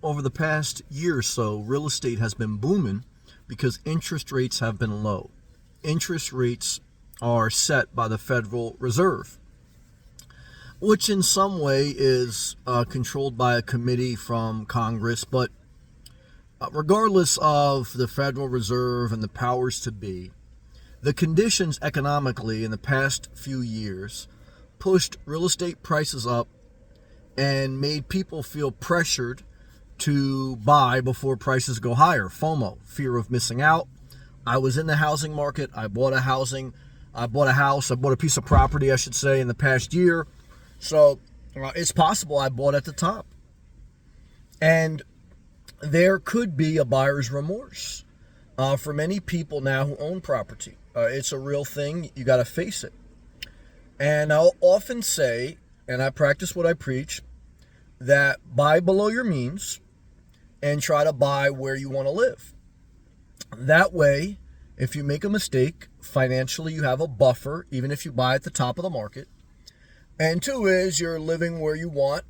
over the past year or so, real estate has been booming because interest rates have been low. Interest rates are set by the Federal Reserve, which in some way is controlled by a committee from Congress. But regardless of the Federal Reserve and the powers to be, the conditions economically in the past few years pushed real estate prices up and made people feel pressured to buy before prices go higher. FOMO, fear of missing out. I was in the housing market. I bought a house. I bought a piece of property, I should say, in the past year. So it's possible I bought at the top. And there could be a buyer's remorse for many people now who own property. It's a real thing. You got to face it. And I'll often say, and I practice what I preach, that buy below your means and try to buy where you want to live. That way, if you make a mistake, financially you have a buffer, even if you buy at the top of the market. And two is you're living where you want.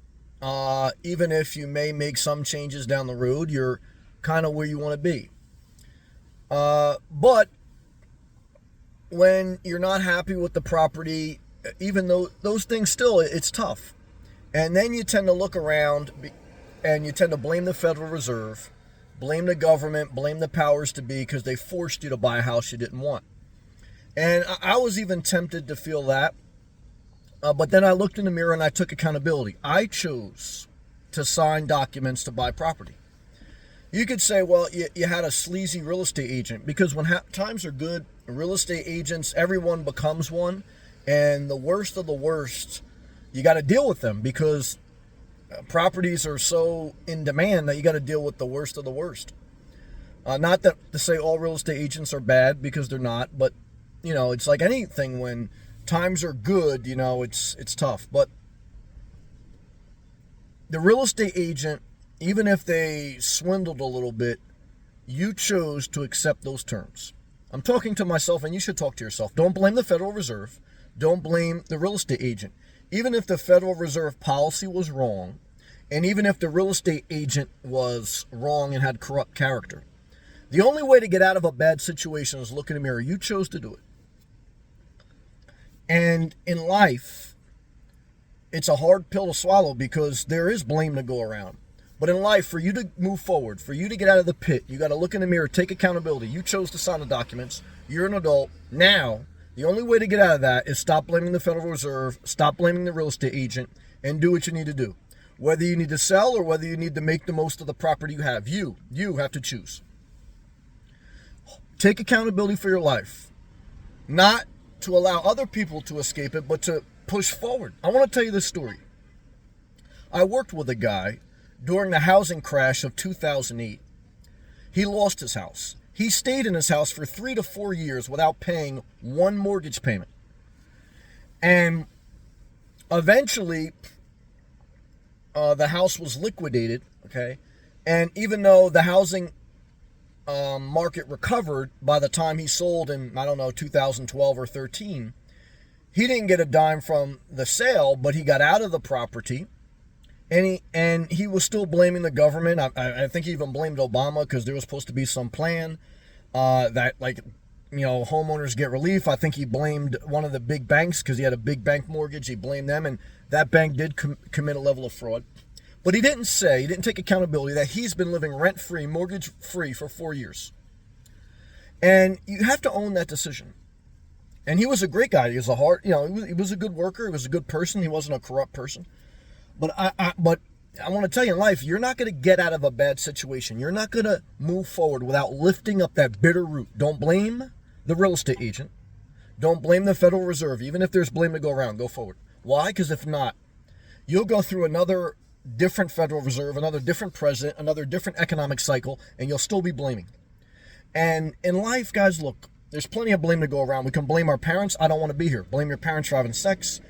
Even if you may make some changes down the road, you're kind of where you want to be. But when you're not happy with the property, even though those things still, it's tough. And then you tend to look around and you tend to blame the Federal Reserve, blame the government, blame the powers to be because they forced you to buy a house you didn't want. And I was even tempted to feel that. But then I looked in the mirror and I took accountability. I chose to sign documents to buy property. You could say, well, you had a sleazy real estate agent, because when times are good, real estate agents, everyone becomes one. And the worst of the worst, you got to deal with them because properties are so in demand that you got to deal with the worst of the worst. Not that to say all real estate agents are bad, because they're not, but it's like anything. When times are good, it's tough. But the real estate agent, even if they swindled a little bit, you chose to accept those terms. I'm talking to myself, and you should talk to yourself. Don't blame the Federal Reserve. Don't blame the real estate agent. Even if the Federal Reserve policy was wrong, and even if the real estate agent was wrong and had corrupt character, the only way to get out of a bad situation is look in the mirror. You chose to do it. And in life, it's a hard pill to swallow because there is blame to go around. But in life, for you to move forward, for you to get out of the pit, you got to look in the mirror, take accountability. You chose to sign the documents. You're an adult. Now, the only way to get out of that is stop blaming the Federal Reserve, stop blaming the real estate agent, and do what you need to do. Whether you need to sell or whether you need to make the most of the property you have, you have to choose. Take accountability for your life. Not to allow other people to escape it, but to push forward. I want to tell you this story. I worked with a guy during the housing crash of 2008. He lost his house. He stayed in his house for 3 to 4 years without paying one mortgage payment. And eventually, the house was liquidated, okay? And even though the housing market recovered by the time he sold in, 2012 or 13, he didn't get a dime from the sale, but he got out of the property. And he was still blaming the government. I think he even blamed Obama because there was supposed to be some plan that, homeowners get relief. I think he blamed one of the big banks because he had a big bank mortgage. He blamed them, and that bank did commit a level of fraud. But he didn't take accountability that he's been living rent-free, mortgage-free for 4 years. And you have to own that decision. And he was a great guy. He was he was a good worker. He was a good person. He wasn't a corrupt person. But I want to tell you, in life, you're not going to get out of a bad situation. You're not going to move forward without lifting up that bitter root. Don't blame the real estate agent. Don't blame the Federal Reserve. Even if there's blame to go around, go forward. Why? Because if not, you'll go through another different Federal Reserve, another different president, another different economic cycle, and you'll still be blaming. And in life, guys, look, there's plenty of blame to go around. We can blame our parents. I don't want to be here. Blame your parents for having sex.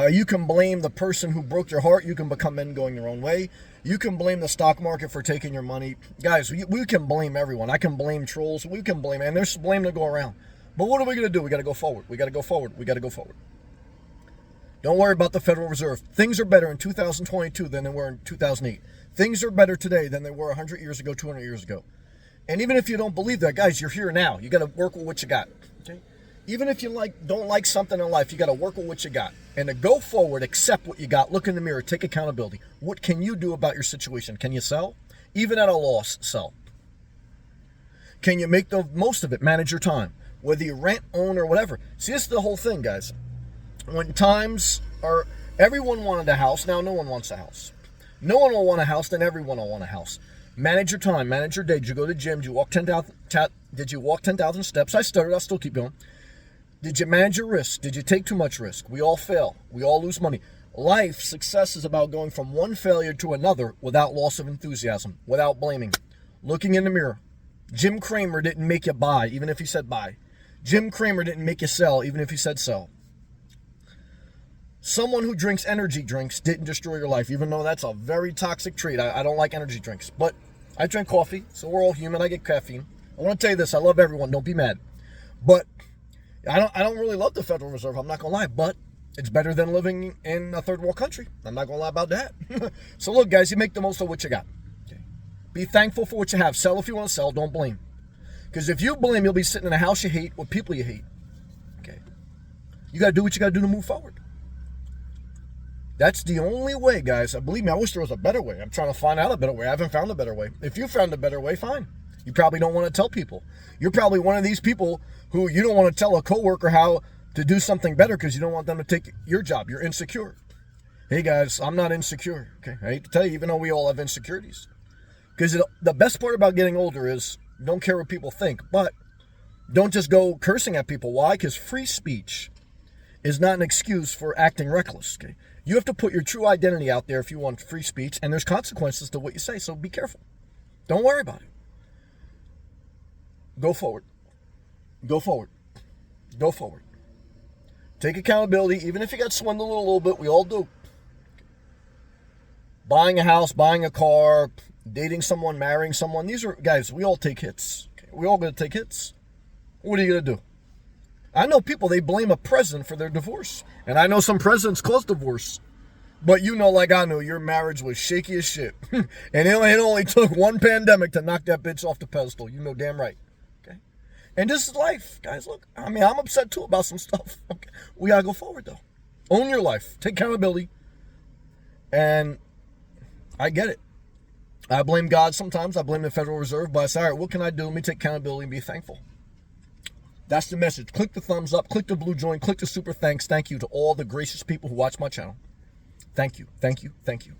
You can blame the person who broke your heart. You can become men going your own way. You can blame the stock market for taking your money. Guys, we can blame everyone. I can blame trolls. We can blame, and there's blame to go around. But what are we going to do? We got to go forward. We got to go forward. We got to go forward. Don't worry about the Federal Reserve. Things are better in 2022 than they were in 2008. Things are better today than they were 100 years ago, 200 years ago. And even if you don't believe that, guys, you're here now. You got to work with what you got. Okay? Even if you don't like something in life, you got to work with what you got. And to go forward, accept what you got. Look in the mirror. Take accountability. What can you do about your situation? Can you sell? Even at a loss, sell. Can you make the most of it? Manage your time. Whether you rent, own, or whatever. See, this is the whole thing, guys. When times are... Everyone wanted a house. Now no one wants a house. No one will want a house. Then everyone will want a house. Manage your time. Manage your day. Did you go to the gym? Did you walk 10,000 steps? I started. I'll still keep going. Did you manage your risk? Did you take too much risk? We all fail. We all lose money. Life, success is about going from one failure to another without loss of enthusiasm, without blaming. Looking in the mirror. Jim Cramer didn't make you buy, even if he said buy. Jim Cramer didn't make you sell, even if he said sell. Someone who drinks energy drinks didn't destroy your life, even though that's a very toxic trait. I don't like energy drinks, but I drink coffee, so we're all human. I get caffeine. I want to tell you this. I love everyone. Don't be mad. But I don't really love the Federal Reserve. I'm not going to lie, but it's better than living in a third world country. I'm not going to lie about that. So look, guys, you make the most of what you got. Okay. Be thankful for what you have. Sell if you want to sell. Don't blame. Because if you blame, you'll be sitting in a house you hate with people you hate. Okay. You got to do what you got to do to move forward. That's the only way, guys. Believe me, I wish there was a better way. I'm trying to find out a better way. I haven't found a better way. If you found a better way, fine. You probably don't want to tell people. You're probably one of these people who you don't want to tell a coworker how to do something better because you don't want them to take your job. You're insecure. Hey, guys, I'm not insecure. Okay, I hate to tell you, even though we all have insecurities. Because the best part about getting older is you don't care what people think, but don't just go cursing at people. Why? Because free speech is not an excuse for acting reckless. Okay, you have to put your true identity out there if you want free speech, and there's consequences to what you say, so be careful. Don't worry about it. Go forward. Go forward. Go forward. Take accountability, even if you got swindled a little bit. We all do. Buying a house, buying a car, dating someone, marrying someone. These are, guys, we all take hits. Okay? We all going to take hits. What are you going to do? I know people, they blame a president for their divorce. And I know some presidents cause divorce. But you know, like I know, your marriage was shaky as shit. And it only took one pandemic to knock that bitch off the pedestal. You know damn right. Okay? And this is life, guys. Look, I mean, I'm upset too about some stuff. Okay? We got to go forward, though. Own your life. Take accountability. And I get it. I blame God sometimes. I blame the Federal Reserve. But I say, all right, what can I do? Let me take accountability and be thankful. That's the message. Click the thumbs up. Click the blue join. Click the super thanks. Thank you to all the gracious people who watch my channel. Thank you. Thank you. Thank you.